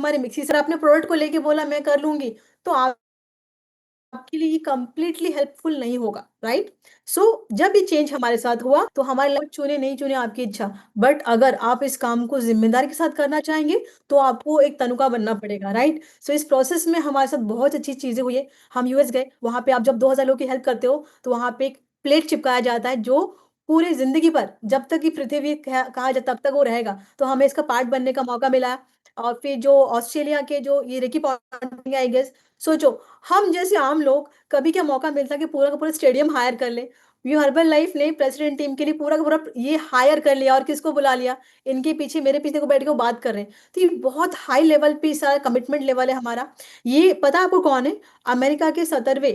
हमारे mixie sir आपने product को लेके बोला मैं कर लूँगी, तो आपके लिए ये कंप्लीटली हेल्पफुल नहीं होगा, राइट? सो जब ये चेंज हमारे साथ हुआ, तो हमारे लाइफ चुने, नहीं चुने आपकी इच्छा। बट अगर आप इस काम को ज़िम्मेदारी के साथ करना चाहेंगे, तो आपको एक तनुका बनना पड़ेगा, राइट? सो इस प्रोसेस में हमारे साथ बहुत अच्छी चीज़ें हुई है। हम यूएस गए, वहाँ पे आप जब 2000 लोगों की हेल्प करते हो, तो वहाँ पे एक प्लेट चिपकाया जाता है जो पूरी ज़िंदगी भर जब तक ये पृथ्वी कहा जाए तब तक वो रहेगा। तो हमें इसका पार्ट बनने का मौका मिला और फिर जो ऑस्ट्रेलिया के जो ये रिकी पॉन्टिंग है आई गेस, सोचो हम जैसे आम लोग कभी क्या मौका मिलता है कि पूरा का पूरा स्टेडियम हायर कर ले। ये हर्बल लाइफ ने प्रेसिडेंट टीम के लिए पूरा का पूरा ये हायर कर लिया और किसको बुला लिया, इनके पीछे मेरे पीछे को बैठ के वो बात कर रहे हैं। तो ये बहुत हाई लेवल पे सारा कमिटमेंट लेवल है हमारा। ये पता है आपको कौन है? अमेरिका के 17वें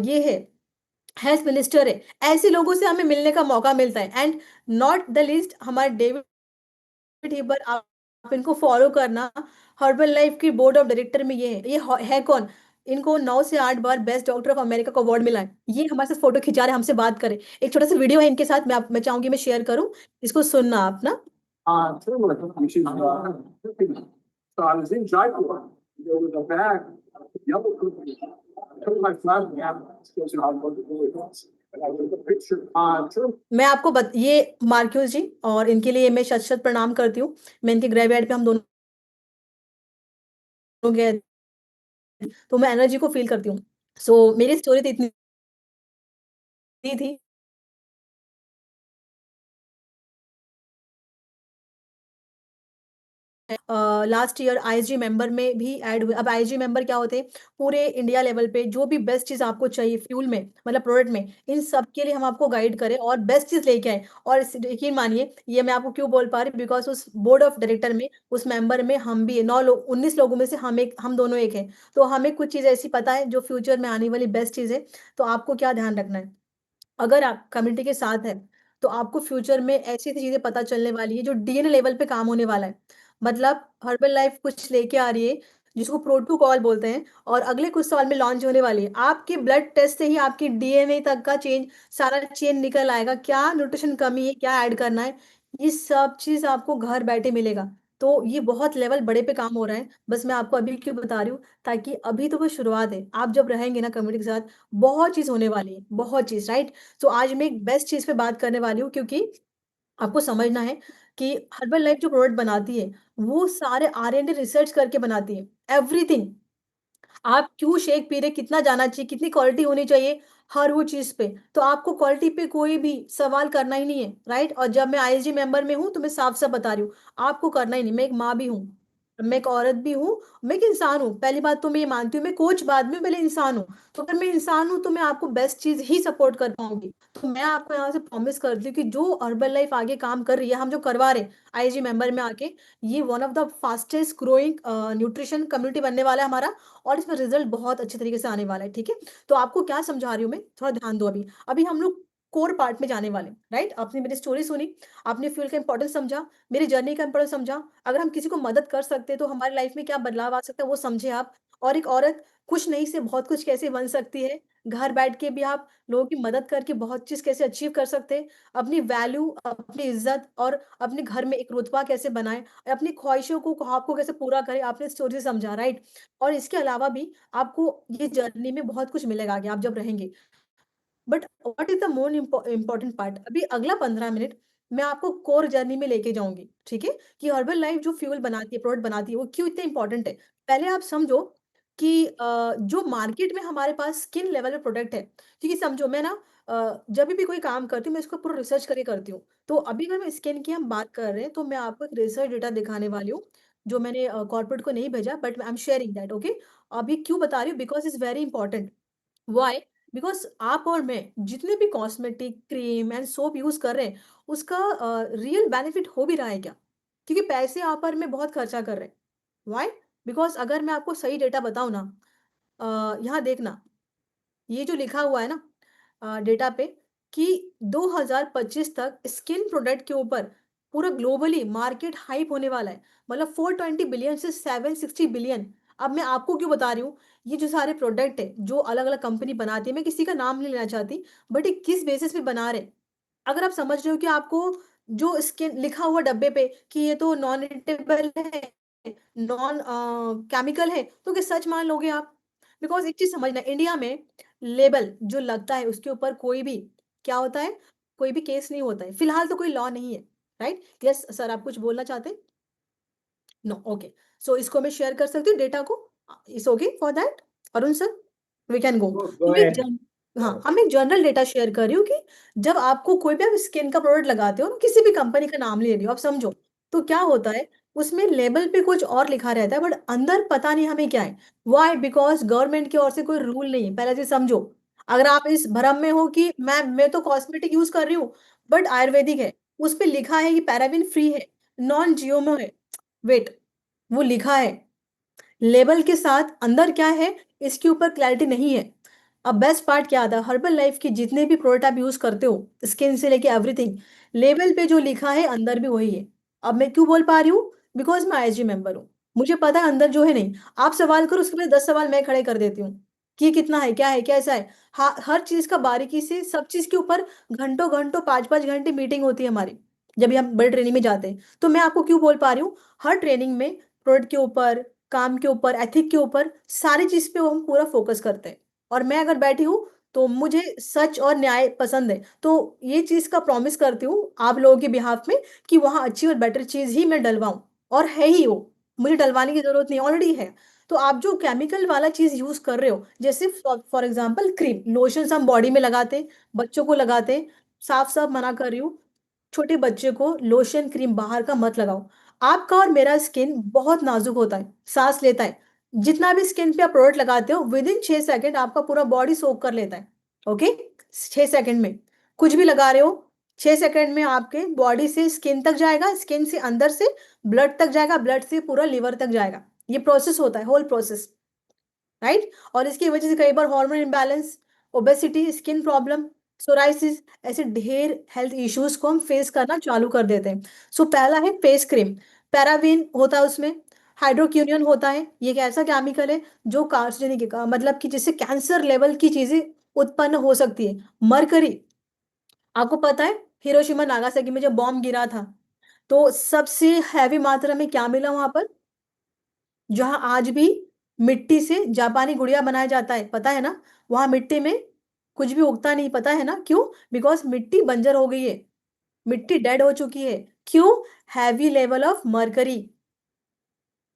ये है हेल्थ मिनिस्टर है। ऐसे लोगों से हमें मिलने का मौका मिलता है एंड नॉट द लीस्ट हमारे डेविड हेबर, आप इनको फॉलो करना। हर्बल लाइफ की बोर्ड ऑफ डायरेक्टर में ये है कौन? इनको 9 से 8 बार बेस्ट डॉक्टर ऑफ अमेरिका का अवार्ड मिला है। ये हमारे साथ फोटो खिंचा रहे हैं, हमसे बात करें। एक छोटा-सा वीडियो है इनके साथ, मैं चाहूँगी मैं शेयर करूँ। इसको सुनना आप ना। So I was in Jaipur. There was a bag of yellow cookies. I took my flag and goes how it was. And I took a picture. मैं आपको ये मार्क्यूस जी और इनके लिए मैं शत-शत प्रणाम करती हूँ। मैं इनके ग्रेवयार्ड पे हम दोनों गए, तो मैं एनर्जी को फ़ील करती हूँ। सो मेरी स्टोरी तो इतनी थी। लास्ट ईयर आईएसजी मेंबर में भी ऐड हुए। अब आईएसजी मेंबर क्या होते हैं? पूरे इंडिया लेवल पे जो भी बेस्ट चीज़ आपको चाहिए फ्यूल में, मतलब प्रोडक्ट में, इन सब के लिए हम आपको गाइड करें और बेस्ट चीज़ लेके आएँ। और यकीन मानिए, ये मैं आपको क्यों बोल पा रही हूँ, बिकॉज़ उस बोर्ड ऑफ डायरेक्टर में, उस मेंबर में हम भी 9 लोग, 19 लोगों में से हम दोनों एक हैं। तो हमें कुछ चीज़ ऐसी पता है जो फ्यूचर में आने वाली बेस्ट चीज़ है। तो आपको क्या ध्यान रखना है? अगर आप कम्युनिटी के साथ हैं, तो आपको फ्यूचर में ऐसी-ऐसी चीज़ें पता चलने वाली है, जो डीएनए लेवल पे काम होने वाला है। मतलब हर्बल लाइफ कुछ लेके आ रही है, जिसको प्रोटोकॉल बोलते हैं और अगले कुछ साल में लॉन्च होने वाली है। आपके ब्लड टेस्ट से ही आपकी डीएनए तक का सारा चेन निकल आएगा। क्या न्यूट्रिशन कमी है, क्या ऐड करना है, ये सब चीज़ आपको घर बैठे मिलेगा। तो ये बहुत लेवल बड़े पे काम हो रहा है। बस मैं आपको अभी क्यों बता रही हूँ, ताकि अभी तो वो शुरुआत है। आप जब रहेंगे ना कम्युनिटी के साथ, बहुत चीज़ होने वाली है, बहुत चीज़, राइट? तो आज मैं एक बेस्ट चीज़ पे बात करने वाली हूँ, क्योंकि आपको समझना है कि हर्बल लाइफ जो प्रोडक्ट बनाती है, वो सारे आर-एन-डी रिसर्च करके बनाती है, एवरीथिंग। आप क्यों शेक पी रहे, कितना जाना चाहिए, कितनी क्वालिटी होनी चाहिए, हर वो चीज़ पे। तो आपको क्वालिटी पे कोई भी सवाल करना ही नहीं है, राइट? और जब मैं आईएसजी मेंबर में हूँ, तो मैं साफ-साफ बता रही हूँ, आपको करना ही नहीं। मैं एक माँ भी हूँ, मैं एक औरत भी हूँ, मैं एक इंसान हूँ। पहली बात तो मैं ये मानती हूँ, मैं कोच बाद में, पहले इंसान हूँ। तो अगर मैं इंसान हूँ, तो मैं आपको बेस्ट चीज़ ही सपोर्ट कर पाऊँगी। तो मैं आपको यहाँ से प्रॉमिस करती हूँ कि जो हर्बल लाइफ आगे काम कर रही है, हम जो करवा रहे हैं आईएसजी मेंबर में आके, ये one of the fastest growing nutrition community बनने वाला है हमारा। और इसमें रिज़ल्ट बहुत अच्छे तरीके से आने वाला है, ठीक है? तो आपको क्या समझा रही हूँ मैं, थोड़ा ध्यान दो अभी। अभी हम लोग कोर पार्ट में जाने वाले हैं, राइट? आपने मेरी स्टोरी सुनी, आपने फ्यूल का इम्पोर्टेंस समझा, मेरी जर्नी का इम्पोर्टेंस समझा। अगर हम किसी को मदद कर सकते हैं, तो हमारी लाइफ में क्या बदलाव आ सकता है, वो समझे आप। और एक औरत कुछ नहीं से बहुत कुछ कैसे बन सकती है, घर बैठ के भी आप लोगों की मदद करके बहुत चीज़ कैसे अचीव कर सकते हैं, अपनी वैल्यू, अपनी इज़्ज़त और अपने घर में एक रुतबा कैसे बनाएँ, अपनी ख्वाहिशों को, ख्वाब को कैसे पूरा करें, आपने स्टोरी से समझा, राइट? और इसके अलावा भी आपको ये जर्नी में बहुत कुछ मिलेगा आगे, आप जब रहेंगे। But what is the more important part, अभी अगला 15 मिनट मैं आपको कोर जर्नी में लेके जाऊँगी, ठीक है? कि हर्बल लाइफ जो फ्यूल बनाती है, प्रोडक्ट बनाती है, वो क्यों इतने इम्पोर्टेंट है। पहले आप समझो कि जो मार्केट में हमारे पास स्किन लेवल में प्रोडक्ट है, क्योंकि समझो मैं ना जभी भी कोई काम करती हूँ, मैं इसको पूरा रिसर्च करके करती हूँ। तो अभी अगर मैं स्किन की हम बात कर रहे हैं, तो मैं आपको एक रिसर्च डेटा दिखाने वाली हूँ, जो मैंने कॉर्पोरेट को नहीं भेजा, but I am sharing that, okay? अभी क्यों बता रही हूँ, because it's very important. Why? Because आप और मैं जितने भी cosmetic, cream and soap use कर रहे हैं, उसका रियल बेनिफिट हो भी रहा है क्या? क्योंकि पैसे आप और मैं बहुत खर्चा कर रहे हैं। व्हाई? बिकॉज़ अगर मैं आपको सही डेटा बताऊँ ना, यहाँ देखना, ये जो लिखा हुआ है ना डेटा पे, कि 2025 तक स्किन प्रोडक्ट के ऊपर पूरा ग्लोबली मार्केट हाइप होने वाला है। मतलब 420 बिलियन से 760 बिलियन। अब मैं आपको क्यों बता रही हूँ, ये जो सारे प्रोडक्ट है, जो अलग-अलग कंपनी बनाती है, मैं किसी का नाम नहीं लेना चाहती, बट ये किस बेसिस पे बना रहे हैं? अगर आप समझ रहे हो कि आपको जो स्किन लिखा हुआ डब्बे पे कि ये तो नॉन इरिटेबल है, नॉन केमिकल है, तो क्या सच मान लोगे आप? बिकॉज़ एक चीज़ समझना, इंडिया में लेबल जो लगता है उसके ऊपर कोई भी क्या होता है, कोई भी केस नहीं होता है। फिलहाल तो कोई लॉ नहीं है, राइट? यस सर, आप कुछ बोलना चाहते हैं? No, okay. सो इसको मैं शेयर कर सकती हूँ डेटा को? It's okay for that? Arun sir, we can go. तो गो मैं एक अहेड। जन हाँ, अब मैं एक जनरल डेटा शेयर कर रही हूँ कि जब आपको कोई भी आप स्किन का प्रोडक्ट लगाते हो ना, किसी भी कंपनी का नाम ले रही हो, आप समझो, तो क्या होता है, उसमें लेबल पे कुछ और लिखा रहता है, बट अंदर पता नहीं हमें क्या है। व्हाई? बिकॉज़ गवर्नमेंट की ओर से कोई रूल नहीं है, पहले चीज़ समझो। अगर आप इस भ्रम में हो कि मैं तो कॉस्मेटिक यूज़ कर रही हूँ, बट आयुर्वेदिक है, उस पे लिखा है कि पैराबेन फ्री है, नॉन जीएमओ है। वेट, वो लिखा है, लेबल के साथ अंदर क्या है, इसके ऊपर क्लैरिटी नहीं है। अब बेस्ट पार्ट क्या आता है, हर्बल लाइफ के जितने भी प्रोडक्ट आप यूज़ करते हो, स्किन से लेके एवरीथिंग, लेबल पे जो लिखा है अंदर भी वही है। अब मैं क्यों बोल पा रही हूँ? बिकॉज़ मैं आईजी मेंबर हूँ। मुझे पता है अंदर जो है नहीं। आप सवाल करो, उसके बाद 10 सवाल मैं खड़े कर देती हूँ, कि ये कितना है, क्या है, कैसा है? हाँ, हर चीज़ का बारीकी से सब चीज़ के ऊपर घंटों-घंटों 5-5 घंटे मीटिंग होती है हमारी, जब भी हम बड़ी ट्रेनिंग में जाते हैं। तो मैं आपको क्यों बोल पा रही हूँ, हर ट्रेनिंग में प्रोडक्ट के ऊपर, काम के ऊपर, एथिक के ऊपर, सारी चीज़ पे वो हम पूरा फ़ोकस करते हैं। और मैं अगर बैठी हूँ, तो मुझे सच और न्याय पसंद है। तो ये चीज़ का प्रॉमिस करती हूँ आप लोगों के बिहाफ़ में कि वहाँ अच्छी और बेटर चीज़ ही मैं डलवाऊँ, और है ही वो। मुझे डलवाने की ज़रूरत नहीं, ऑलरेडी है। तो आप जो केमिकल वाला चीज़ यूज़ कर रहे हो, जैसे फॉर एग्ज़ाम्पल क्रीम, लोशन्स हम बॉडी में लगाते हैं, बच्चों को लगाते हैं, साफ-साफ मना कर रही हूँ, छोटे बच्चे को लोशन, क्रीम बाहर का मत लगाओ। आपका और मेरा स्किन बहुत नाज़ुक होता है, साँस लेता है। जितना भी स्किन पे आप प्रोडक्ट लगाते हो, विदिन 6 सेकंड आपका पूरा बॉडी सोक कर लेता है, ओके? 6 सेकंड में। कुछ भी लगा रहे हो, 6 सेकंड में आपके बॉडी से स्किन तक जाएगा, स्किन से अंदर से ब्लड तक जाएगा, ब्लड से पूरा लिवर तक जाएगा। ये प्रोसेस होता है, होल प्रोसेस। राइट? और इसकी वजह से कई बार hormone imbalance, obesity, skin problem, psoriasis, ऐसे ढेर हेल्थ इश्यूज़ को हम फेस करना चालू कर देते हैं। सो पहला है फेस क्रीम, पैराबेन होता है उसमें, हाइड्रोक्विनोन होता है, ये एक ऐसा केमिकल है जो कार्सिनोजेनिक मतलब कि जिससे कैंसर लेवल की चीज़ें उत्पन्न हो सकती है। मरकरी, आपको पता है हिरोशिमा नागासाकी में जब बॉम्ब गिरा था, तो सबसे हेवी मात्रा में क्या मिला वहाँ पर? जहाँ आज भी मिट्टी से जापानी गुड़िया बनाया जाता है, पता है ना? वहाँ मिट्टी में कुछ भी उगता नहीं, पता है ना क्यों? बिकॉज़ मिट्टी बंजर हो गई है, मिट्टी डेड हो चुकी है। क्यों? Heavy level of mercury.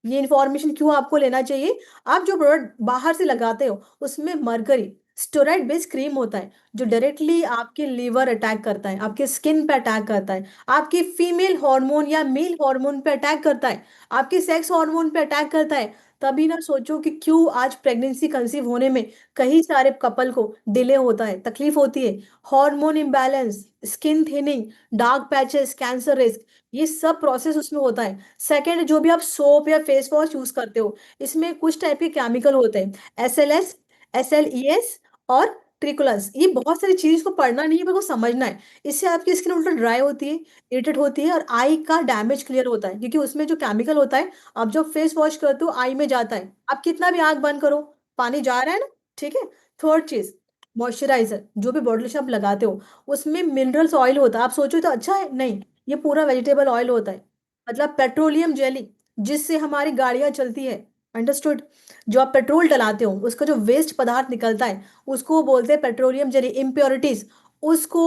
ये इन्फॉर्मेशन क्यों आपको लेना चाहिए? आप जो प्रोडक्ट बाहर से लगाते हो, उसमें मरकरी, स्टेरॉइड बेस्ड क्रीम होता है, जो डायरेक्टली आपके लिवर अटैक करता है, आपके स्किन पे अटैक करता है, आपके फीमेल हार्मोन या मेल हार्मोन पे अटैक करता है, आपके सेक्स हार्मोन पे अटैक करता है। तभी ना सोचो कि क्यों आज प्रेगनेंसी कंसीव होने में कई सारे कपल को डिले होता है, तकलीफ होती है। Hormone imbalance, skin thinning, dark patches, cancer risk, ये सब प्रोसेस उसमें होता है। सेकंड, जो भी आप सोप या फेस वॉश यूज़ करते हो, इसमें कुछ टाइप के केमिकल होते हैं, एसएलएस, एसएलईएस और ट्रिकोलस। ये बहुत सारी चीज़ को पढ़ना नहीं है, मेरे को समझना है। इससे आपकी स्किन उल्टा ड्राई होती है, इरिटेट होती है और आई का डैमेज क्लियर होता है, क्योंकि उसमें जो केमिकल होता है, आप जब फेस वॉश करते हो, आई में जाता है। आप कितना भी आँख बंद करो, पानी जा रहा है ना, ठीक है? थर्ड चीज़, मॉइस्चराइज़र, जो भी बॉडी लोशन आप लगाते हो, उसमें मिनरल्स ऑयल होता है। आप सोचो तो अच्छा है, नहीं, ये पूरा वेजिटेबल ऑयल होता है। मतलब पेट्रोलियम जेली, जिससे हमारी गाड़ियाँ चलती है, अंडरस्टूड? जो आप पेट्रोल डलाते हो, उसका जो वेस्ट पदार्थ निकलता है, उसको बोलते हैं पेट्रोलियम जेली, इम्प्योरिटीज़। उसको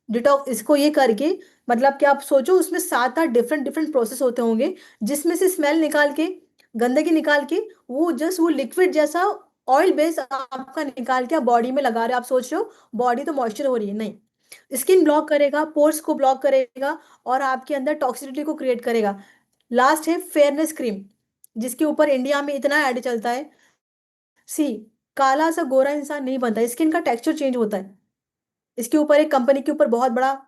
डिटॉक्स, इसको ये करके, मतलब कि आप सोचो उसमें 7-8 डिफरेंट डिफरेंट प्रोसेस होते होंगे, जिसमें से स्मेल निकाल के, गंदगी निकाल के, वो जस्ट वो लिक्विड जैसा ऑयल बेस आपका निकाल के आप बॉडी में लगा रहे हो। आप सोच रहे हो बॉडी तो मॉइस्चर हो रही है, नहीं। स्किन ब्लॉक करेगा, पोर्स को ब्लॉक करेगा और आपके अंदर टॉक्सिसिटी को क्रिएट करेगा। लास्ट है फेयरनेस क्रीम, जिसके ऊपर इंडिया में इतना ऐड चलता है। सी, काला सा गोरा इंसान नहीं बनता, स्किन का टेक्सचर चेंज होता है। इसके ऊपर एक कंपनी के ऊपर बहुत बड़ा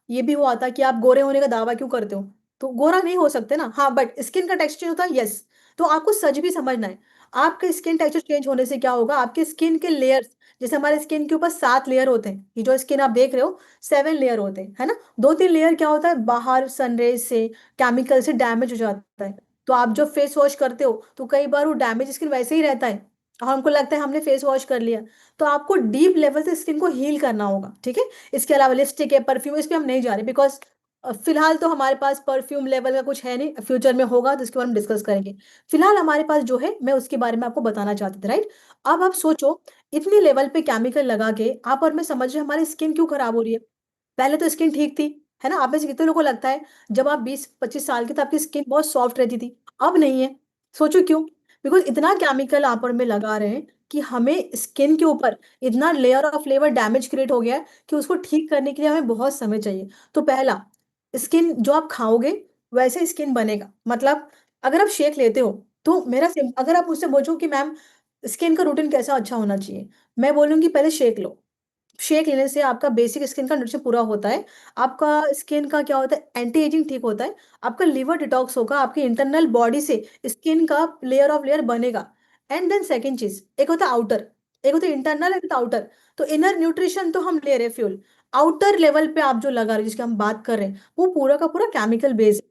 ये भी हुआ था कि आप गोरे होने का दावा क्यों करते हो? तो गोरा नहीं हो सकते ना, हाँ, बट स्किन का टेक्सचर होता है, यस। तो आपको सच भी समझना है। आपके स्किन टेक्सचर चेंज होने से क्या होगा, आपके स्किन के लेयर्स, जैसे हमारे स्किन के ऊपर 7 लेयर होते हैं। ये जो स्किन आप देख रहे हो, 7 लेयर होते हैं, है ना? 2-3 लेयर क्या होता है, बाहर सनरेज़ से, केमिकल से डैमेज हो जाता है। तो आप जब फेस वॉश करते हो, तो कई बार वो डैमेज स्किन वैसे ही रहता है और हमको लगता है हमने फेस वॉश कर लिया। तो आपको डीप लेवल से स्किन को हील करना होगा, ठीक है? इसके अलावा लिपस्टिक है, परफ्यूम, इस पे हम नहीं जा रहे, बिकॉज़ फिलहाल तो हमारे पास परफ्यूम लेवल का कुछ है नहीं, फ्यूचर में होगा तो इसके बारे में डिस्कस करेंगे। फिलहाल हमारे पास जो है मैं उसके बारे में आपको बताना चाहती थी, राइट? अब आप सोचो, इतने लेवल पे केमिकल लगा के आप और मैं समझ रहे हैं हमारी स्किन क्यों खराब हो रही है। पहले तो स्किन ठीक थी, है ना? आप में से कितने लोगों को लगता है जब आप 20-25 साल के थे आपकी स्किन बहुत सॉफ्ट रहती थी, अब नहीं है। सोचो क्यों? बिकॉज़ इतना केमिकल आप और मैं लगा रहे हैं कि हमें स्किन के ऊपर इतना layer of layer damage create हो गया है कि उसको ठीक करने के लिए हमें बहुत समय चाहिए। तो पहला, स्किन जो आप खाओगे वैसे स्किन बनेगा। मतलब अगर आप शेक लेते हो तो मेरा सिम अगर आप मुझसे पूछो कि मैम स्किन का रूटीन कैसा अच्छा होना चाहिए? मैं बोलूँगी पहले शेक लो। शेक लेने से आपका बेसिक स्किन का न्यूट्रिशन पूरा होता है। आपका स्किन का क्या होता है, एंटी एजिंग ठीक होता है। आपका लिवर डिटॉक्स होगा, आपकी इंटरनल बॉडी से स्किन का लेयर ऑफ लेयर बनेगा। एंड देन सेकंड चीज़, एक होता है आउटर, एक होता है इंटरनल, एक होता है आउटर। तो इनर न्यूट्रिशन तो हम ले रहे हैं फ्यूल। आउटर लेवल पे आप जो लगा रहे हो, जिसकी हम बात कर रहे हैं, वो पूरा का पूरा केमिकल बेस्ड।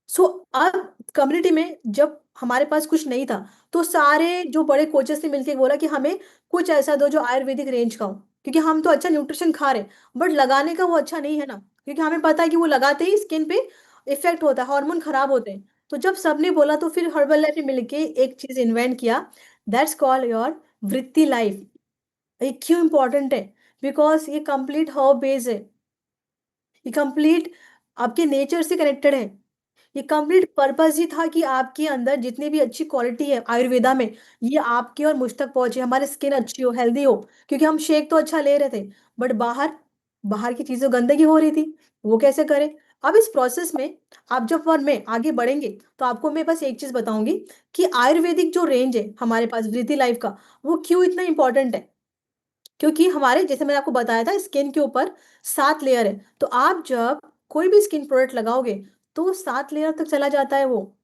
सो अब कम्युनिटी में जब हमारे पास कुछ नहीं था, तो सारे जो बड़े कोचेस ने मिलके बोला कि हमें कुछ ऐसा दो जो आयुर्वेदिक रेंज का हो। क्योंकि हम तो अच्छा न्यूट्रिशन खा रहे हैं, बट लगाने का वो अच्छा नहीं है ना, क्योंकि हमें पता है कि वो लगाते ही स्किन पे इफ़ेक्ट होता है, हार्मोन खराब होते हैं। तो जब सबने बोला तो फिर हर्बल लाइफ ने मिलके एक चीज़ इन्वेंट किया, दैट्स कॉल्ड योर वृत्ति लाइफ। ये क्यों इम्पोर्टेंट है? बिकॉज़ ये कंप्लीट हर्ब बेस्ड है। ये कंप्लीट आपके नेचर से कनेक्टेड है। ये कंप्लीट पर्पस ही था कि आपके अंदर जितनी भी अच्छी क्वालिटी है आयुर्वेदा में, ये आपकी और मुझ तक पहुँचे, हमारी स्किन अच्छी हो, हेल्दी हो। क्योंकि हम शेक तो अच्छा ले रहे थे, बट बाहर बाहर की चीज़ें गंदगी हो रही थी, वो कैसे करें? अब इस प्रोसेस में आप जब और मैं आगे बढ़ेंगे, तो आपको मैं बस एक चीज़ बताऊँगी कि आयुर्वेदिक जो रेंज है हमारे पास वृद्धि लाइफ का, वो क्यों इतना इम्पोर्टेंट है? क्योंकि हमारे जैसे मैंने आपको बताया था स्किन के ऊपर 7 लेयर है। तो आप जब कोई भी स्किन प्रोडक्ट लगाओगे, तो 7 लेयर तक चला जाता है वो।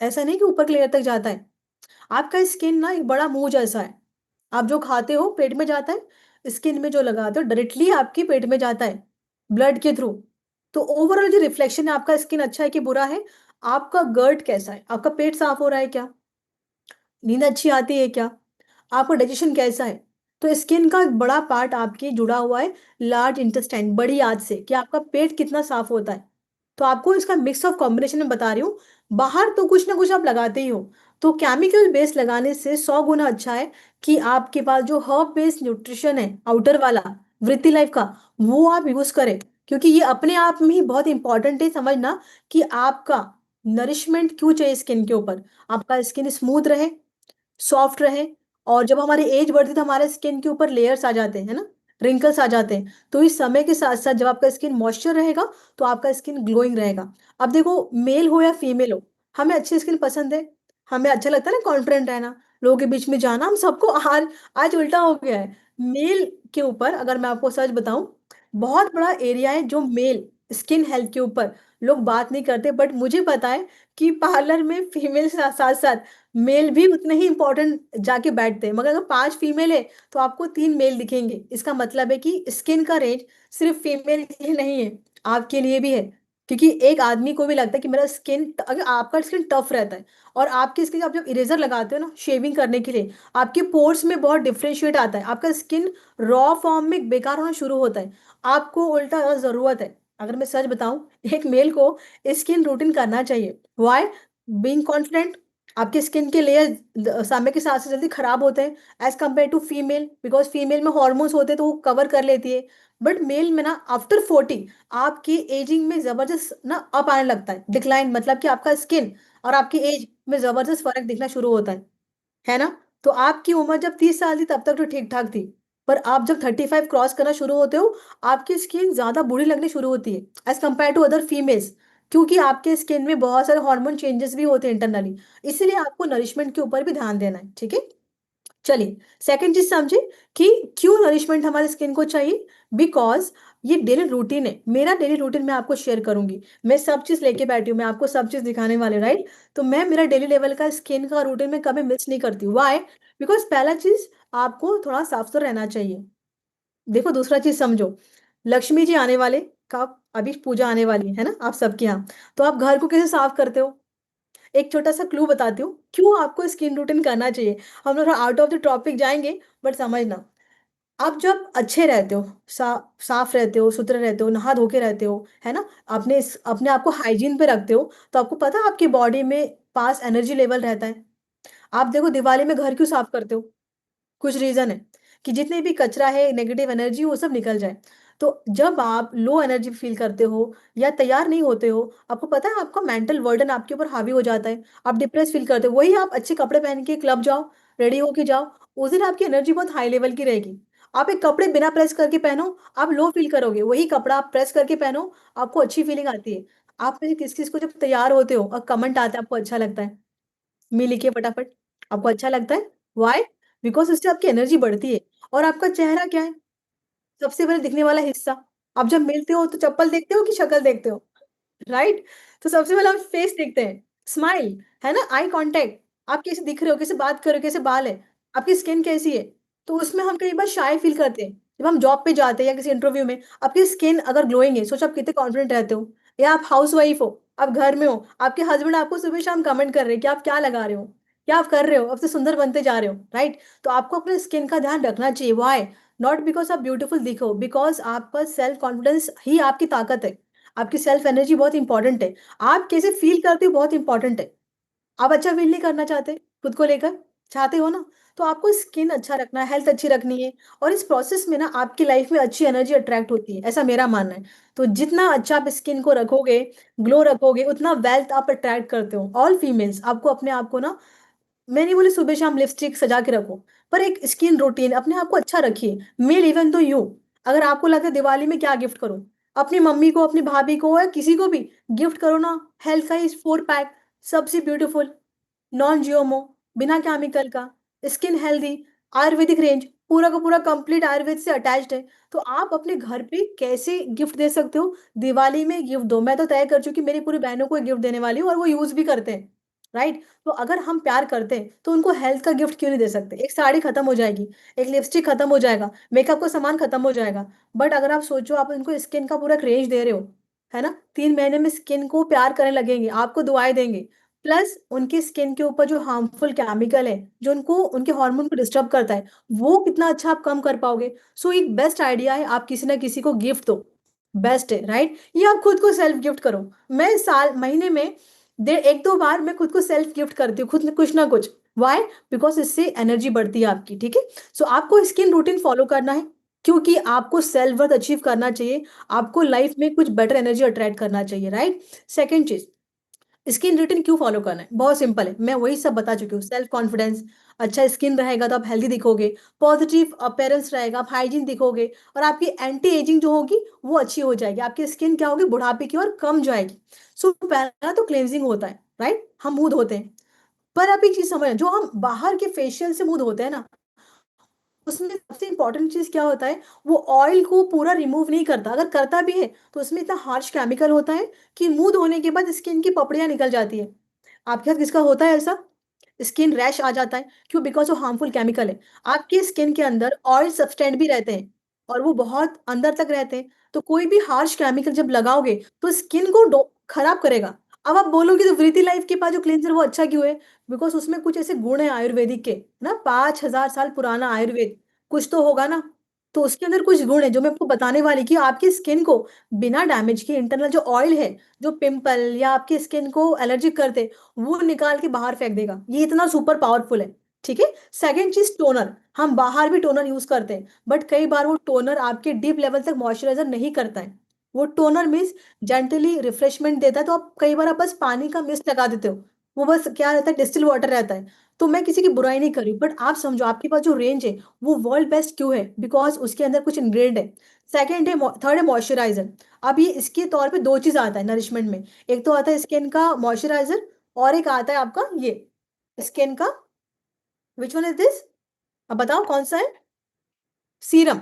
ऐसा नहीं कि ऊपर की लेयर तक जाता है। आपका स्किन ना एक बड़ा मुँह जैसा है। आप जो खाते हो पेट में जाता है, स्किन में जो लगाते हो डायरेक्टली आपके पेट में जाता है, ब्लड के थ्रू। तो ओवरऑल जो रिफ्लेक्शन है आपका स्किन अच्छा है कि बुरा है, आपका गर्ट कैसा है? आपका पेट साफ हो रहा है क्या? नींद अच्छी आती है क्या? आपका डाइजेशन कैसा है? तो स्किन का एक बड़ा पार्ट आपके जुड़ा हुआ है लार्ज इंटेस्टाइन बड़ी आंत से कि आपका पेट कितना साफ होता है। तो आपको इसका मिक्स ऑफ कॉम्बिनेशन में बता रही हूँ। बाहर तो कुछ ना कुछ आप लगाते ही हो। तो केमिकल बेस लगाने से 100 गुना अच्छा है कि आपके पास जो हर्ब बेस्ड न्यूट्रिशन है आउटर वाला वृत्ति लाइफ का, वो आप यूज करें। क्योंकि ये अपने आप में ही बहुत इंपॉर्टेंट है समझना कि आपका नरिशमेंट क्यों चाहिए स्किन के ऊपर। आपका स्किन स्मूथ रहे, सॉफ्ट रहे। और जब हमारी एज बढ़ती है तो हमारे स्किन के ऊपर लेयर्स आ जाते हैं, है ना? रिंकल्स आ जाते हैं। तो इस समय के साथ-साथ जब आपका स्किन मॉइस्चर रहेगा, तो आपका स्किन ग्लोइंग रहेगा। अब देखो मेल हो या फीमेल हो, हमें अच्छी स्किन पसंद है। हमें अच्छा लगता है ना कॉन्फिडेंट रहना, लोगों के बीच में जाना, हम सबको आज आज उल्टा हो गया है। मेल के ऊपर अगर मैं आपको सच बताऊँ, बहुत बड़ा एरिया है जो मेल स्किन हेल्थ के ऊपर लोग बात नहीं करते, बट मुझे पता है कि पार्लर में फीमेल साथ-साथ मेल भी उतने ही इम्पोर्टेंट जाके बैठते हैं, मगर अगर 5 फीमेल है, तो आपको 3 मेल दिखेंगे। इसका मतलब है कि स्किन का रेंज सिर्फ़ फीमेल के लिए नहीं है, आपके लिए भी है। क्योंकि एक आदमी को भी लगता है कि मेरा स्किन अगर आपका स्किन टफ़ रहता है और आपकी स्किन आप जब इरेज़र लगाते हो ना शेविंग करने के लिए, आपके पोर्स में बहुत डिफरेंशिएट आता है। आपका स्किन रॉ फॉर्म में बेकार होना शुरू होता है। आपको उल्टा ज़रूरत है। अगर मैं सच बताऊँ, एक मेल को स्किन रूटीन करना चाहिए। व्हाई? Being confident. आपकी स्किन के लेयर समय के साथ-साथ जल्दी खराब होते हैं as compare to female, because female में हॉर्मोन्स होते हैं तो वो कवर कर लेती है। बट मेल में ना आफ्टर 40 आपकी एजिंग में ज़बरदस्त ना अप आने लगता है। डिक्लाइन मतलब कि आपका स्किन और आपकी एज में ज़बरदस्त फ़र्क दिखना शुरू होता है ना? तो आपकी उम्र जब 30 साल थी तब तक तो ठीक-ठाक थी। पर आप जब 35 क्रॉस करना शुरू होते हो, आपकी स्किन ज़्यादा बुरी लगनी शुरू होती है as compare to other females. क्योंकि आपके स्किन में बहुत सारे हार्मोन चेंजेस भी होते हैं इंटरनली। इसीलिए आपको नरिशमेंट के ऊपर भी ध्यान देना है, ठीक है? चलिए, सेकंड चीज़ समझिए कि क्यों नरिशमेंट हमारी स्किन को चाहिए? बिकॉज़ ये डेली रूटीन है। मेरा डेली रूटीन मैं आपको शेयर करूँगी। मैं सब चीज़ लेके बैठी हूँ, मैं आपको सब चीज़ दिखाने वाली हूँ, राइट? तो मैं मेरा डेली लेवल का स्किन का रूटीन मैं कभी मिस नहीं करती हूँ। व्हाई? बिकॉज़ पहला चीज़ आपको थोड़ा साफ-सुथरा रहना चाहिए। देखो दूसरा चीज़ समझो, लक्ष्मी जी आने वाले का अभी पूजा आने वाली है ना? आप सबके यहाँ। तो आप घर को कैसे साफ करते हो? एक छोटा-सा क्लू बताती हूँ, क्यों आपको स्किन रूटीन करना चाहिए। हम लोग थोड़ा आउट ऑफ द टॉपिक जाएँगे, बट समझना। आप जब अच्छे रहते हो, साफ रहते हो, सुथरे रहते हो, नहा धो के रहते हो, है ना? अपने आप को हाइजीन पे रखते हो, तो आपको पता है आपकी बॉडी में पास एनर्जी लेवल रहता है। आप देखो दिवाली में घर क्यों साफ करते हो? कुछ रीज़न है कि जितने भी कचरा है, नेगेटिव एनर्जी वो सब निकल जाए। तो जब आप लो एनर्जी फ़ील करते हो या तैयार नहीं होते हो, आपको पता है आपका मेंटल बर्डन आपके ऊपर हावी हो जाता है। आप डिप्रेस फ़ील करते हो। वही आप अच्छे कपड़े पहन के क्लब जाओ, रेडी होके जाओ, उस दिन आपकी एनर्जी बहुत हाई लेवल की रहेगी। आप एक कपड़े बिना प्रेस करके पहनो, आप लो फ़ील करोगे। वही कपड़ा आप प्रेस करके पहनो, आपको अच्छी फ़ीलिंग आती है। आप में से किस-किस को जब तैयार होते हो और कमेंट आता है आपको अच्छा लगता है? मी लिखिए फटाफट। आपको अच्छा लगता है? व्हाई? बिकॉज़ उससे आपकी एनर्जी बढ़ती है और आपका चेहरा क्या है? सबसे पहले दिखने वाला हिस्सा। आप जब मिलते हो तो चप्पल देखते हो कि शक्ल देखते हो? राइट? तो सबसे पहले हम फेस देखते हैं, स्माइल, है ना? आई कॉन्टैक्ट, आप कैसे दिख रहे हो, कैसे बात कर रहे हो, कैसे बाल है, आपकी स्किन कैसी है? तो उसमें हम कई बार शाय फील करते हैं। जब हम जॉब पे जाते हैं या किसी इंटरव्यू में, आपकी स्किन अगर ग्लोइंग है, सोचो आप कितने कॉन्फिडेंट रहते हो। या आप हाउसवाइफ हो, आप घर में हो, आपके हस्बैंड आपको सुबह-शाम कमेंट कर रहे हैं कि आप क्या लगा रहे हो? क्या आप कर रहे हो? अब तो सुंदर बनते जा रहे हो, राइट? तो आपको अपने स्किन का ध्यान रखना चाहिए, व्हाई? नॉट बिकॉज़ आप ब्यूटीफुल दिखो, बिकॉज़ आपका सेल्फ कॉन्फिडेंस ही आपकी ताकत है। आपकी सेल्फ एनर्जी बहुत इंपॉर्टेंट है। आप कैसे फ़ील करते हो बहुत इंपॉर्टेंट है। आप अच्छा फ़ील नहीं करना चाहते खुद को लेकर? चाहते हो ना? तो आपको स्किन अच्छा रखना है, हेल्थ अच्छी रखनी है और इस प्रोसेस में ना आपकी लाइफ़ में अच्छी एनर्जी अट्रैक्ट होती है, ऐसा मेरा मानना है। तो जितना अच्छा आप स्किन को रखोगे, ग्लो रखोगे, उतना वेल्थ आप अट्रैक्ट करते हो। ऑल फीमेल्स आपको अपने आप को ना मैं नहीं बोली सुबह-शाम लिपस्टिक सजा के रखो, पर एक स्किन रूटीन अपने आप को अच्छा रखिए। मेल इवन तो यू अगर आपको लगता है दिवाली में क्या गिफ्ट करूँ? अपनी मम्मी को, अपनी भाभी को या किसी को भी गिफ्ट करो ना हेल्थ का इस 4 पैक सबसे ब्यूटीफुल नॉन जीएमओ, बिना केमिकल का, स्किन हेल्दी, आयुर्वेदिक रेंज, पूरा का पूरा कंप्लीट आयुर्वेद से अटैच्ड है। तो आप अपने घर पे कैसे गिफ्ट दे सकते हो? दिवाली में गिफ्ट दो। मैं तो तय कर चुकी हूँ मेरी पूरी बहनों को गिफ्ट देने वाली हूँ और वो यूज़ भी करते हैं, राइट? तो अगर हम प्यार करते हैं, तो उनको हेल्थ का गिफ्ट क्यों नहीं दे सकते? एक साड़ी खत्म हो जाएगी, एक लिपस्टिक खत्म हो जाएगा, मेकअप का सामान खत्म हो जाएगा। बट अगर आप सोचो आप उनको स्किन का पूरा एक रेंज दे रहे हो, है ना? 3 महीने में स्किन को प्यार करने लगेंगे, आपको दुआएँ देंगे। प्लस उनकी स्किन के ऊपर जो हार्मफुल केमिकल है, जो उनको उनके हार्मोन को डिस्टर्ब करता है, वो कितना अच्छा आप कम कर पाओगे। सो एक बेस्ट आइडिया है आप किसी न किसी को गिफ्ट दो, बेस्ट है, राइट? या आप खुद को सेल्फ गिफ्ट करो। मैं साल महीने में डे 1-2 बार मैं खुद को सेल्फ गिफ्ट करती हूँ, खुद न कुछ ना कुछ। व्हाई? बिकॉज़ इससे एनर्जी बढ़ती है आपकी, ठीक है? सो आपको स्किन रूटीन फॉलो करना है, क्योंकि आपको सेल्फ वर्थ अचीव करना चाहिए, आपको लाइफ में कुछ बेटर एनर्जी अट्रैक्ट करना चाहिए, राइट? सेकंड चीज़ स्किन रूटीन क्यों फॉलो करना है? बहुत सिंपल है, मैं वही सब बता चुकी हूँ। सेल्फ कॉन्फिडेंस, अच्छा स्किन रहेगा तो आप हेल्दी दिखोगे, पॉजिटिव अपीयरेंस रहेगा, आप हाइजीन दिखोगे और आपकी एंटी एजिंग जो होगी, वो अच्छी हो जाएगी। आपकी स्किन क्या होगी? बुढ़ापे की ओर कम जाएगी। सो पहला तो क्लींजिंग होता है, राइट? हम मुँह धोते हैं, पर आप एक चीज़ समझना, जो हम बाहर के फेशियल से मुँह धोते हैं ना, उसमें सबसे इम्पोर्टेंट चीज़ क्या होता है, वो ऑयल को पूरा रिमूव नहीं करता। अगर करता भी है, तो उसमें इतना हार्श केमिकल होता है कि मुँह धोने के बाद स्किन की पपड़ियाँ निकल जाती है। आपके साथ किसका होता है ऐसा? स्किन रैश आ जाता है, क्यों? बिकॉज़ वो हार्मफुल केमिकल है। आपकी स्किन के अंदर ऑयल सब्सटेंट भी रहते हैं और वो बहुत अंदर तक रहते हैं, तो कोई भी हार्श केमिकल जब लगाओगे, तो स्किन को खराब करेगा। अब आप बोलोगे तो वृति लाइफ के पास जो क्लींजर वो अच्छा क्यों है? बिकॉज़ उसमें कुछ ऐसे गुण हैं आयुर्वेदिक के, ना 5000 साल पुराना आयुर्वेद, कुछ तो होगा ना? तो उसके अंदर कुछ गुण हैं जो मैं आपको बताने वाली कि आपकी स्किन को बिना डैमेज किए इंटरनल जो ऑयल है, जो पिंपल या आपकी स्किन को एलर्जिक करते, वो निकाल के बाहर फेंक देगा। ये इतना सुपर पावरफुल है, ठीक है? सेकंड चीज़ टोनर, हम बाहर भी टोनर यूज़ करते हैं, बट कई बार वो टोनर आपके डीप लेवल तक मॉइस्चराइज़र नहीं करता है। वो टोनर मीन्स जेंटली रिफ्रेशमेंट देता है, तो आप कई बार आप बस पानी का मिस्ट लगा देते हो। वो बस क्या रहता है डिस्टिल वाटर रहता है। तो मैं किसी की बुराई नहीं कर रही हूँ, बट आप समझो आपके पास जो रेंज है, वो वर्ल्ड बेस्ट क्यों है? बिकॉज़ उसके अंदर कुछ इंग्रीडिएंट है। सेकंड है मॉ थर्ड है मॉइस्चराइज़र। अब ये इसके तौर पे 2 चीज़ आता है नरिशमेंट में। एक तो आता है स्किन का मॉइस्चराइज़र और एक आता है आपका ये स्किन का व्हिच वन इज़ दिस? अब बताओ कौन-सा है? Serum,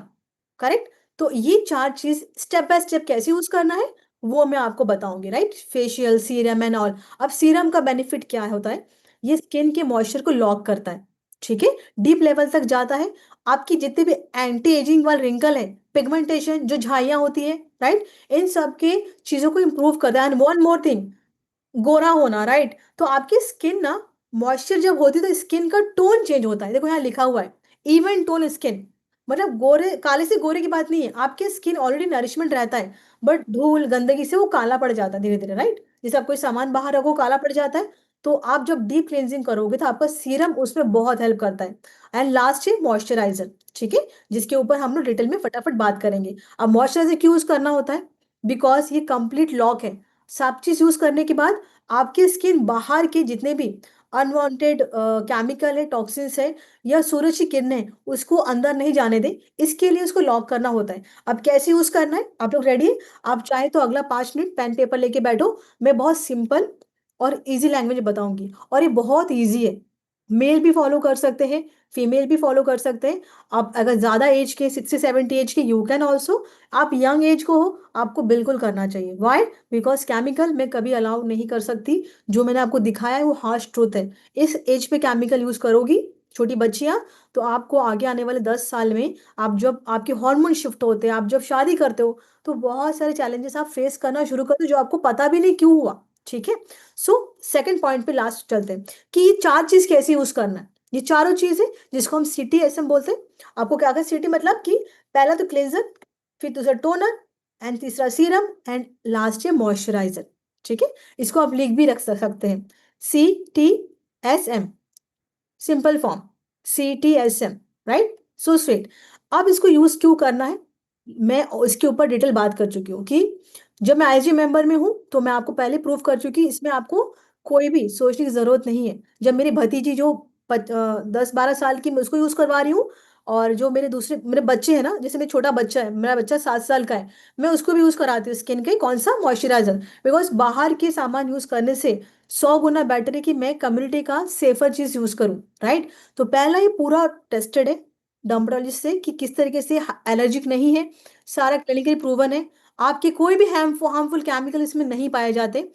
correct? तो ये 4 चीज़ स्टेप बाय स्टेप कैसे यूज़ करना है, वो मैं आपको बताऊँगी, right? Facial, serum and all. अब सीरम का बेनिफिट क्या होता है? ये स्किन के मॉइस्चर को लॉक करता है, ठीक है? डीप लेवल तक जाता है। आपकी जितने भी एंटी एजिंग वाले रिंकल है, पिगमेंटेशन जो झाइयाँ होती है, राइट? इन सब के चीज़ों को इम्प्रूव करता है एंड वन मोर थिंग गोरा होना, राइट? तो आपकी स्किन ना मॉइस्चर जब होती है तो स्किन का टोन चेंज होता है। देखो यहाँ लिखा हुआ है, इवन टोन स्किन। मतलब गोरे काले से गोरे की बात नहीं है, आपके स्किन ऑलरेडी नरिशमेंट रहता है, बट धूल गंदगी से वो काला पड़ जाता है धीरे धीरे, राइट? जैसे आप कोई सामान बाहर रखो काला पड़ जाता है, तो आप जब डीप क्लेंजिंग करोगे तो आपका सीरम उसमें बहुत हेल्प करता है। एंड लास्ट है मॉइस्चराइजर, ठीक है, जिसके ऊपर हम लोग डिटेल में फटाफट बात करेंगे। अब मॉइस्चराइजर क्यों यूज करना होता है? बिकॉज ये कंप्लीट लॉक है। सब चीज यूज करने के बाद आपकी स्किन बाहर के जितने भी अनवांटेड केमिकल है, टॉक्सिन्स है, या सूरज की किरणें उसको अंदर नहीं जाने दें, इसके लिए उसको लॉक करना होता है। अब कैसे यूज करना है, आप लोग रेडी है? आप चाहे तो अगला 5 मिनट पेन पेपर लेके बैठो, मैं बहुत सिंपल और इजी लैंग्वेज बताऊंगी, और ये बहुत इजी है। मेल भी फॉलो कर सकते हैं, फीमेल भी फॉलो कर सकते हैं। आप अगर ज्यादा एज के 60-70 एज के, यू कैन ऑल्सो। आप यंग एज को हो, आपको बिल्कुल करना चाहिए। वाई? बिकॉज केमिकल मैं कभी अलाउ नहीं कर सकती। जो मैंने आपको दिखाया है वो हार्श ट्रूथ है। इस एज पे केमिकल यूज करोगी छोटी बच्चियां, तो आपको आगे आने वाले 10 साल में, आप जब आपके हार्मोन शिफ्ट होते हैं, आप जब शादी करते हो, तो बहुत सारे चैलेंजेस आप फेस करना शुरू करते हो जो आपको पता भी नहीं क्यों हुआ। ठीक है। सो सेकंड पॉइंट पे लास्ट चलते हैं कि ये चार चीज कैसे यूज करना है। ये चारों चीजें जिसको हम सिटी ऐसे हम बोलते हैं। आपको क्या कहते हैं सिटी मतलब कि पहला तो क्लेंजर, फिर दूसरा टोनर, एंड तीसरा सीरम, एंड लास्ट है मॉइस्चराइजर। ठीक है। इसको आप लिख भी रख सकते हैं, CTSM, simple form, CTSM, right? So sweet. अब इसको यूज क्यों करना है, मैं इसके ऊपर डिटेल बात कर चुकी हूँ कि जब मैं आईजी मेंबर में हूँ तो मैं आपको पहले प्रूव कर चुकी, इसमें आपको कोई भी सोचने की जरूरत नहीं है। जब मेरी भतीजी जो 10-12 साल की, मैं उसको यूज करवा रही हूँ, और जो मेरे दूसरे मेरे बच्चे हैं ना, जैसे मेरा छोटा बच्चा है, मेरा बच्चा 7 साल का है, मैं उसको भी यूज कराती हूँ स्किन के कौन सा मॉइस्चराइजर। बिकॉज बाहर के सामान यूज करने से 100 गुना बेटर है कि मैं कम्युनिटी का सेफर चीज यूज करूँ, राइट? तो पहला ये पूरा टेस्टेड है डर्मेटोलॉजिस्ट से कि किस तरीके से एलर्जिक नहीं है, सारा क्लिनिकली प्रूवन है, आपके कोई भी हार्मफुल केमिकल इसमें नहीं पाए जाते।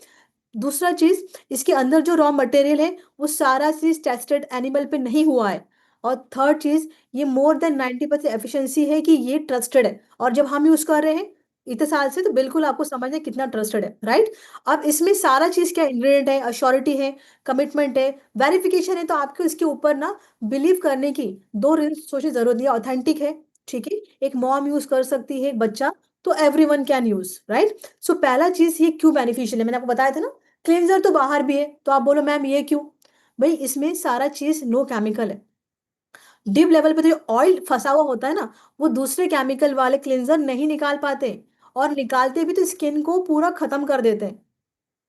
दूसरा चीज, इसके अंदर जो रॉ मटेरियल है वो सारा चीज टेस्टेड एनिमल पे नहीं हुआ है। और थर्ड चीज, ये मोर देन 90% एफिशिएंसी है कि ये ट्रस्टेड है, और जब हम यूज कर रहे हैं इतने साल से, तो बिल्कुल आपको समझना है कितना ट्रस्टेड है, राइट? अब इसमें सारा चीज क्या इंग्रेडिएंट है, अश्योरिटी है, कमिटमेंट है, वेरिफिकेशन है, तो आपको इसके ऊपर ना बिलीव करने की दो रीजन सोचने की जरूरत नहीं है। ऑथेंटिक है, ठीक है, एक मॉम यूज कर सकती है, एक बच्चा, तो एवरीवन कैन यूज, राइट? सो पहला चीज ये क्यों बेनिफिशियल है, मैंने आपको बताया था ना। क्लेंजर तो बाहर भी है, तो आप बोलो मैम ये क्यों? भाई इसमें सारा चीज नो केमिकल है। डीप लेवल पे तो जो ऑयल फंसा हुआ होता है ना, वो दूसरे केमिकल वाले क्लेंजर नहीं निकाल पाते, और निकालते भी तो स्किन को पूरा खत्म कर देते हैं।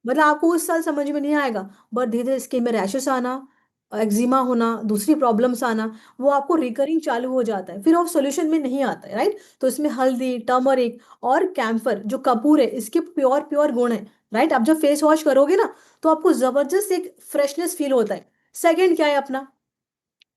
मतलब आपको उस साल समझ में नहीं आएगा, बट धीरे धीरे स्किन में रैशेस आना, एक्जिमा होना, दूसरी प्रॉब्लम्स आना, वो आपको रिकरिंग चालू हो जाता है, फिर वो सोल्यूशन में नहीं आता है, राइट? तो इसमें हल्दी, टर्मरिक और कैम्फर जो कपूर है, इसके प्योर प्योर गुण है, राइट? आप जब फेस वॉश करोगे ना, तो आपको जबरदस्त एक फ्रेशनेस फील होता है। सेकंड क्या है अपना,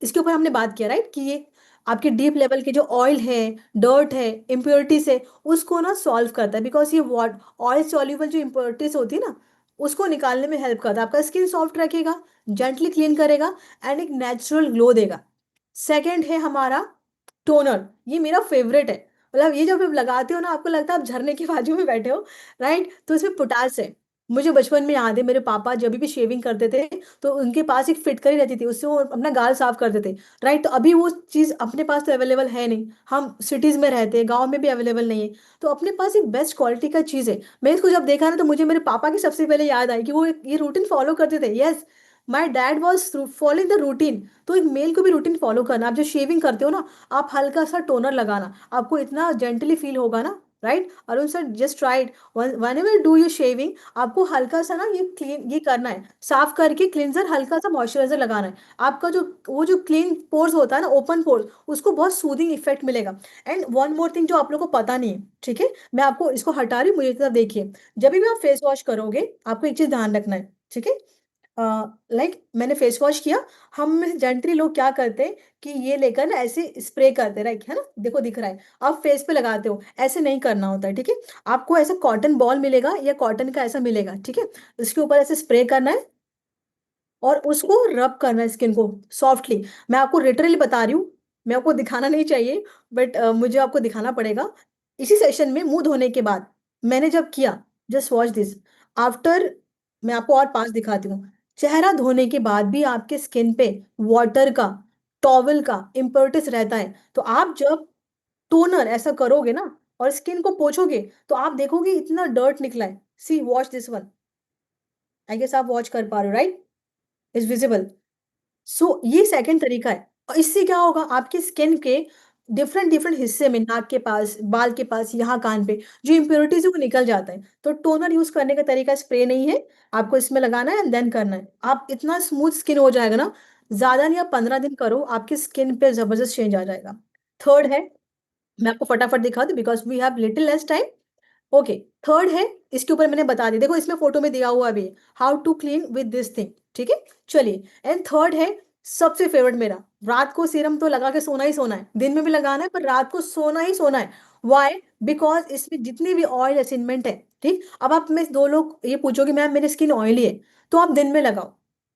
इसके ऊपर हमने बात किया, राइट, कि ये आपके डीप लेवल के जो ऑयल है, डर्ट है, इम्प्योरिटीज है, उसको ना सॉल्व करता है। बिकॉज ये वाट ऑयल सॉल्युबल जो इम्प्योरिटीज होती है ना, उसको निकालने में हेल्प करता है, आपका स्किन सॉफ्ट रखेगा, जेंटली क्लीन करेगा, एंड एक नेचुरल ग्लो देगा। सेकंड है हमारा टोनर, ये मेरा फेवरेट है। मतलब ये जब आप लगाते हो ना, आपको लगता है आप झरने के बाजू में बैठे हो, राइट? तो इसमें पोटास है। मुझे बचपन में याद है, मेरे पापा जब भी शेविंग करते थे, तो उनके पास एक फिटकरी रहती थी, उससे वो अपना गाल साफ करते थे, राइट? तो अभी वो चीज़ अपने पास तो अवेलेबल है नहीं, हम सिटीज़ में रहते हैं, गाँव में भी अवेलेबल नहीं है। तो अपने पास एक बेस्ट क्वालिटी का चीज़ है। मैं इसको जब देखा ना, तो मुझे मेरे पापा की सबसे पहले याद आई कि वो ये रूटीन फॉलो करते थे। Yes, my dad was following the routine. तो एक मेल को भी रूटीन फॉलो करना, आप जब शेविंग करते हो ना, आप हल्का सा टोनर लगाना, आपको इतना जेंटली फील होगा ना, right? Arun sir just right, one ever do you shaving, आपको हल्का सा ना ये क्लीन ये करना है, साफ करके क्लिनजर, हल्का सा मॉइस्चराइजर लगाना है। आपका जो वो जो क्लीन पोर्स होता है ना, ओपन पोर्स, उसको बहुत सूदिंग इफेक्ट मिलेगा। एंड वन मोर थिंग जो आप लोगों को पता नहीं है, ठीक है, मैं आपको इसको हटा रही हूँ, मुझे तरफ देखिए। जब भी आप फेस वॉश करोगे, आपको एक चीज ध्यान रखना है, ठीक है? लाइक मैंने फेस वॉश किया, हम में जेंटली लोग क्या करते हैं कि ये लेकर ना ऐसे स्प्रे करते हैं, राइट, है ना? देखो दिख रहा है, आप फेस पे लगाते हो, ऐसे नहीं करना होता है, ठीक है? आपको ऐसा कॉटन बॉल मिलेगा या कॉटन का ऐसा मिलेगा, ठीक है? इसके ऊपर ऐसे स्प्रे करना है, और उसको रब करना है स्किन को सॉफ्टली। मैं आपको लिटरली बता रही हूँ, मैं आपको दिखाना नहीं चाहिए, बट मुझे आपको दिखाना पड़ेगा। इसी सेशन में मुंह धोने के बाद मैंने जब किया, जस्ट वॉच दिस, आफ्टर, मैं आपको और पास दिखाती हूँ। चेहरा धोने के बाद भी आपके स्किन पे वाटर का, टॉवल का इम्प्योरिटीज रहता है। तो आप जब टोनर ऐसा करोगे ना और स्किन को पोंछोगे, तो आप देखोगे इतना डर्ट निकला है। See watch this one. I guess आप वॉच कर पा रहे हो, राइट? Is visible. सो ये सेकंड तरीका है और इससे क्या होगा आपकी स्किन के डिफरेंट डिफरेंट हिस्से में, नाक के पास, बाल के पास, यहाँ कान पे जो इम्प्योरिटीज़ है वो निकल जाता है। तो टोनर यूज़ करने का तरीका स्प्रे नहीं है, आपको इसमें लगाना है एंड देन करना है। आप इतना स्मूथ स्किन हो जाएगा ना, ज़्यादा नहीं आप 15 दिन करो, आपकी स्किन पे ज़बरदस्त चेंज आ जाएगा। थर्ड है, मैं आपको फटाफट दिखा दूँ because we have little less time. Okay, third है, इसके ऊपर मैंने बता दिया, देखो इसमें फ़ोटो में दिया हुआ भी है, how to clean with this thing, ठीक है? चलिए एंड थर्ड है, सबसे फ़ेवरेट मेरा, रात को सीरम तो लगा के सोना ही सोना है, दिन में भी लगाना है पर रात को सोना ही सोना है। व्हाई? बिकॉज़ इसमें जितनी भी ऑयल असेंटमेंट है, ठीक? अब आप में 2 लोग ये पूछोगे मैम मेरी स्किन ऑयली है, तो आप दिन में लगाओ,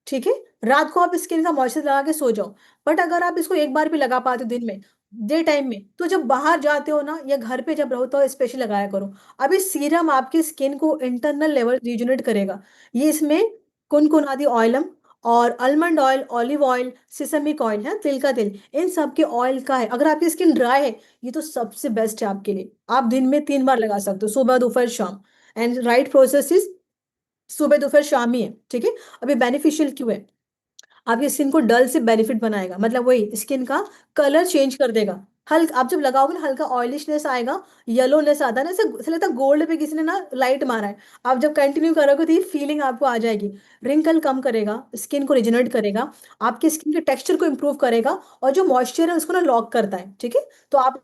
ठीक है? रात को आप स्किन का मॉइस्चर लगा के सो जाओ। बट अगर आप इसको एक बार भी लगा पाते हो दिन में, डे टाइम में, तो जब बाहर जाते हो ना या घर पे जब रहो तो स्पेशली लगाया करो। अब ये सीरम आपकी स्किन को इंटरनल लेवल रिजुनेट करेगा। ये इसमें कुनकुनादी ऑयलम और almond oil, olive oil, sesame oil है, तिल का तेल, इन सब के ऑयल का है। अगर आपकी स्किन ड्राई है, ये तो सबसे बेस्ट है आपके लिए। आप दिन में 3 बार लगा सकते हो, सुबह, दोपहर, शाम एंड राइट प्रोसेस इज़ सुबह, दोपहर, शाम ही है, ठीक है? अब ये बेनिफिशियल क्यों है? आपकी स्किन को डल से बेनिफिट बनाएगा, मतलब वही स्किन का कलर चेंज कर देगा। हल्क आप जब लगाओगे ना हल्का ऑयलिशनेस आएगा, येलोनेस आता है ना, ऐसे ऐसा लगता है गोल्ड पे किसी ने ना लाइट मारा है। आप जब कंटिन्यू करोगे तो ये फीलिंग आपको आ जाएगी। रिंकल कम करेगा, स्किन को रिजेनरेट करेगा, आपके स्किन के टेक्सचर को इम्प्रूव करेगा और जो मॉइस्चर है उसको ना लॉक करता है, ठीक है? तो आप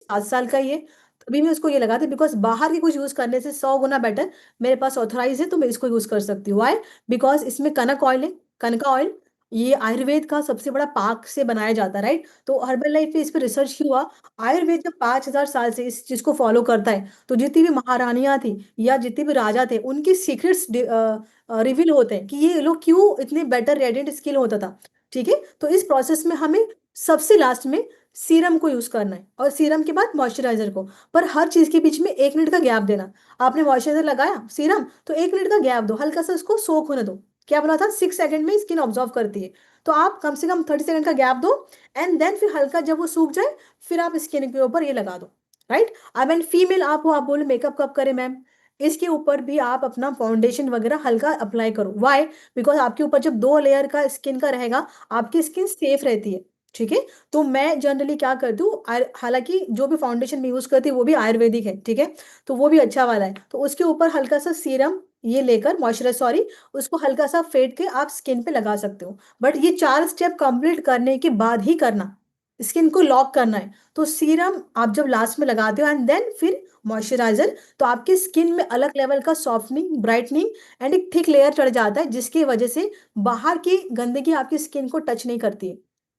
7 साल का ही है, तभी मैं उसको ये लगाती हूँ बिकॉज़ बाहर के कुछ यूज़ करने से 100 गुना बेटर मेरे पास ऑथराइज़ है तो मैं इसको यूज़ कर सकती हूँ। व्हाई? बिकॉज़ इसमें कनक ऑयल है, कनका ऑयल, ये आयुर्वेद का सबसे बड़ा पाक से बनाया जाता है, राइट? तो हर्बल लाइफ में इस पे रिसर्च क्यों हुआ? आयुर्वेद जब 5000 साल से इस चीज़ को फ़ॉलो करता है, तो जितनी भी महारानियाँ थी या जितने भी राजा थे, उनके सीक्रेट्स रिवील होते हैं कि ये लोग क्यों इतने बेटर रेडिएंट स्किन होता था, ठीक है? तो इस प्रोसेस में हमें सबसे लास्ट में सीरम को यूज़ करना है और सीरम के बाद मॉइस्चराइज़र को। पर हर चीज़ के बीच में 1 मिनट का गैप देना। आपने मॉइस्चराइज़र लगाया, सीरम, तो 1 मिनट का गैप दो, हल्का-सा उसको सोक होने दो। क्या बोला था? 6 सेकंड में स्किन ऑब्ज़र्व करती है। तो आप कम से कम 30 सेकंड का गैप दो एंड देन फिर हल्का जब वो सूख जाए, फिर आप स्किन के ऊपर ये लगा दो, राइट? अब एंड फीमेल आप हो, आप बोले मेकअप कब करें मैम? इसके ऊपर भी आप अपना फाउंडेशन वगैरह हल्का अप्लाई करो। व्हाई? बिकॉज़ आपके ऊपर जब 2 लेयर का स्किन का रहेगा, आपकी स्किन सेफ रहती है, ठीक है? तो मैं जनरली क्या करती हूँ हालाँकि जो भी फाउंडेशन मैं यूज़ करती हूँ वो भी आयुर्वेदिक है, ठीक है? तो वो भी अच्छा वाला है। तो उसके ऊपर हल्का-सा सीरम ये लेकर मॉइस्चराइज़र सॉरी उसको हल्का-सा फेंट के आप स्किन पे लगा सकते हो। बट ये 4 स्टेप कंप्लीट करने के बाद ही करना। स्किन को लॉक करना है। तो सीरम आप जब लास्ट में लगाते हो एंड देन फिर मॉइस्चराइज़र तो आपकी स्किन में अलग लेवल का सॉफ्टनिंग, ब्राइटनिंग एंड एक थिक लेयर चढ़ जाता है जिसकी वजह से बाहर की गंदगी आपकी स्किन को टच नहीं करती है।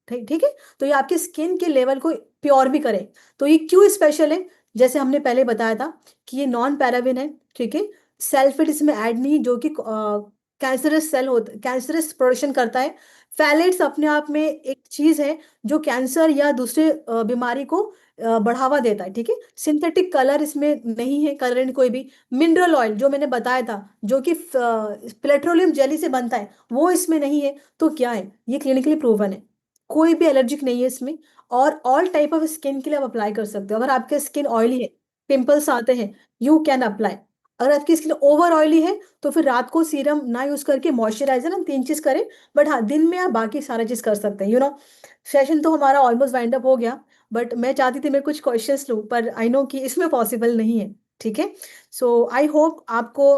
ठीक है? तो ये आपकी स्किन के लेवल को प्योर भी करे। तो ये क्यों स्पेशल है? जैसे हमने पहले बताया था कि ये नॉन पैराबेन है, ठीक है? सल्फेट इसमें ऐड नहीं जो कि कैंसरस सेल होता कैंसरस प्रोडक्शन करता है। फ़ैलेट्स अपने आप में एक चीज़ है जो कैंसर या दूसरे बीमारी को बढ़ावा देता है, ठीक है? सिंथेटिक कलर इसमें नहीं है, कलरेंट कोई भी। मिनरल ऑयल जो मैंने बताया था, जो कि पेट्रोलियम जेली से बनता है, वो इसमें नहीं है। तो क्या है? ये क्लिनिकली प्रूवन है। कोई भी एलर्जिक नहीं है इसमें और ऑल टाइप ऑफ स्किन के लिए आप अप्लाई कर सकते हो। अगर आपकी स्किन ऑयली है, पिंपल्स आते हैं, यू कैन अप्लाई। अगर आपकी स्किन ओवर ऑयली है, तो फिर रात को सीरम ना यूज़ करके मॉइस्चराइज़र हम 3 चीज़ करें, बट हाँ, दिन में आप बाकी सारा चीज़ कर सकते हैं, सेशन तो हमारा ऑलमोस्ट वाइंड अप हो गया, बट मैं चाहती थी मैं कुछ क्वेश्चन्स लूँ, पर आई नो कि इसमें पॉसिबल नहीं है, ठीक है? सो आई होप आपको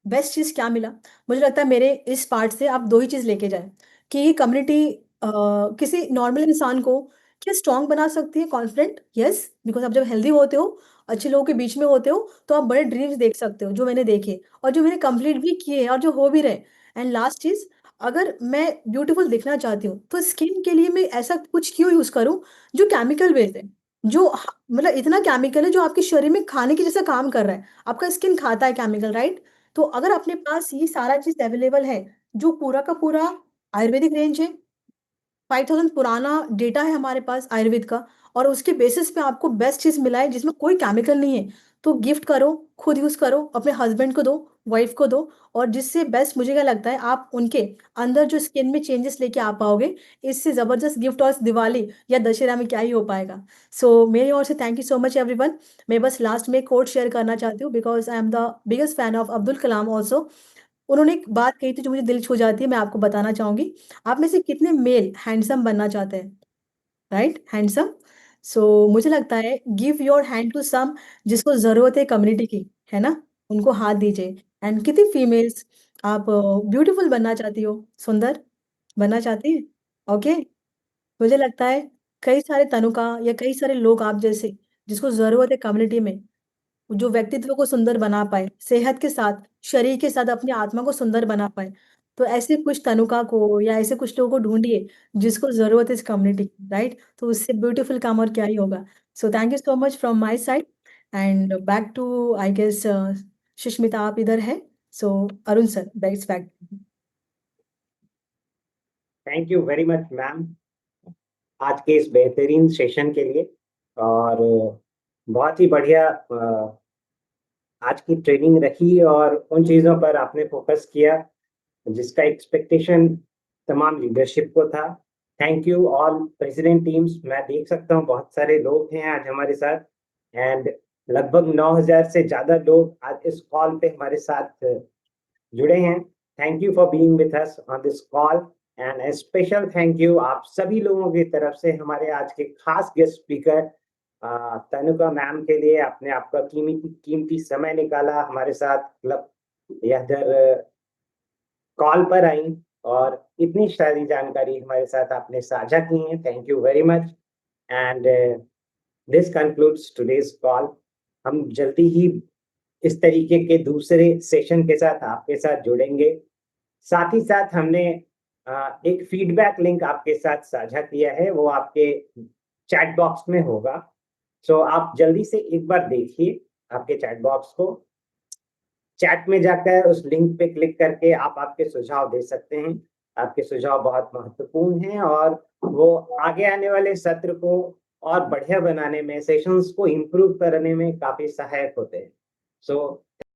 बेस्ट चीज़ क्या मिला? मुझे लगता है मेरे इस पार्ट से आप 2 ही चीज़ लेके जाएँ, कि ये कम्युनिटी किसी नॉर्मल इंसान को क्या स्ट्रॉन्ग बना सकती है, कॉन्फिडेंट? येस, बिकॉज़ आप जब हेल्दी होते हो, अच्छे लोगों के बीच में होते हो, तो आप बड़े ड्रीम्स देख सकते हो, जो मैंने देखे और जो मैंने कंप्लीट भी किए हैं और जो हो भी रहे। एंड लास्ट चीज़, अगर मैं ब्यूटीफुल दिखना चाहती हूँ, तो स्किन के लिए मैं ऐसा कुछ क्यों यूज़ करूँ, जो केमिकल बेस्ड है, जो मतलब इतना केमिकल है, जो आपके शरीर में खाने की जैसा काम कर रहा है। आपका स्किन खाता है केमिकल, राइट? तो अगर अपने पास ये सारा चीज़ अवेलेबल है, जो पूरा का पूरा आयुर्वेदिक रेंज है, 5000 पुराना डेटा है हमारे पास आयुर्वेद का और उसके बेसिस पे आपको बेस्ट चीज़ मिला है जिसमें कोई केमिकल नहीं है। तो गिफ्ट करो, खुद यूज़ करो, अपने हस्बैंड को दो, वाइफ को दो और जिससे बेस्ट मुझे क्या लगता है आप उनके अंदर जो स्किन में चेंजेस लेके आ पाओगे, इससे ज़बरदस्त गिफ्ट और दिवाली या दशहरा में क्या ही हो पाएगा। सो मेरी ओर से thank you so much everyone. मैं बस लास्ट में कोट शेयर करना चाहती हूँ because I am the biggest fan of Abdul Kalam also. उन्होंने एक बात कही थी जो मुझे दिल छू जाती है, मैं आपको बताना चाहूँगी। आप में से कितने मेल हैंडसम बनना चाहते हैं? राइट? हैंडसम? सो मुझे लगता है give your hand to some जिसको ज़रूरत है कम्युनिटी की, है ना? उनको हाथ दीजिए एंड कितनी फीमेल्स आप ब्यूटीफुल बनना चाहती हो, सुंदर बनना चाहती हैं? ओके? मुझे लगता है कई सारे तनुका या कई सारे लोग आप जैसे जिसको ज़रूरत है कम्युनिटी में जो व्यक्तित्व को सुंदर बना पाए, सेहत के साथ, शरीर के साथ अपनी आत्मा को सुंदर बना पाए। तो ऐसे कुछ तनुका को या ऐसे कुछ लोगों को ढूँढिए, जिसको ज़रूरत है इस कम्युनिटी की, राइट? तो उससे ब्यूटीफुल काम और क्या ही होगा। So thank you so much from my side and back to I guess Sushmita आप इधर हैं? So Arun sir back. Thank you very much ma'am आज के इस बेहतरीन सेशन के लिए और बहुत ही बढ़िया आज की ट्रेनिंग रही और उन चीज़ों पर आपने फोकस किया जिसका एक्सपेक्टेशन तमाम लीडरशिप को था। Thank you all president teams. मैं देख सकता हूँ बहुत सारे लोग हैं आज हमारे साथ एंड लगभग 9,000 से ज़्यादा लोग आज इस कॉल पे हमारे साथ जुड़े हैं। Thank you for being with us on this call and A special thank you आप सभी लोगों की तरफ से हमारे आज के खास गेस्ट स्पीकर तनुका मैम के लिए। आपने आपका कीमती समय निकाला हमारे साथ क्लब इधर कॉल पर आई और इतनी सारी जानकारी हमारे साथ आपने साझा की है। Thank you very much and this concludes today's call. हम जल्दी ही इस तरीके के दूसरे सेशन के साथ आपके साथ जुड़ेंगे। साथ ही साथ हमने एक फीडबैक लिंक आपके साथ साझा किया है, वो आपके चैट बॉक्स में होगा। सो आप जल्दी से एक बार देखिए आपके चैट बॉक्स को। चैट में जाकर उस लिंक पे क्लिक करके आप आपके सुझाव दे सकते हैं। आपके सुझाव बहुत महत्वपूर्ण हैं और वो आगे आने वाले सत्र को और बढ़िया बनाने में, सेशंस को इम्प्रूव करने में काफी सहायक होते हैं। सो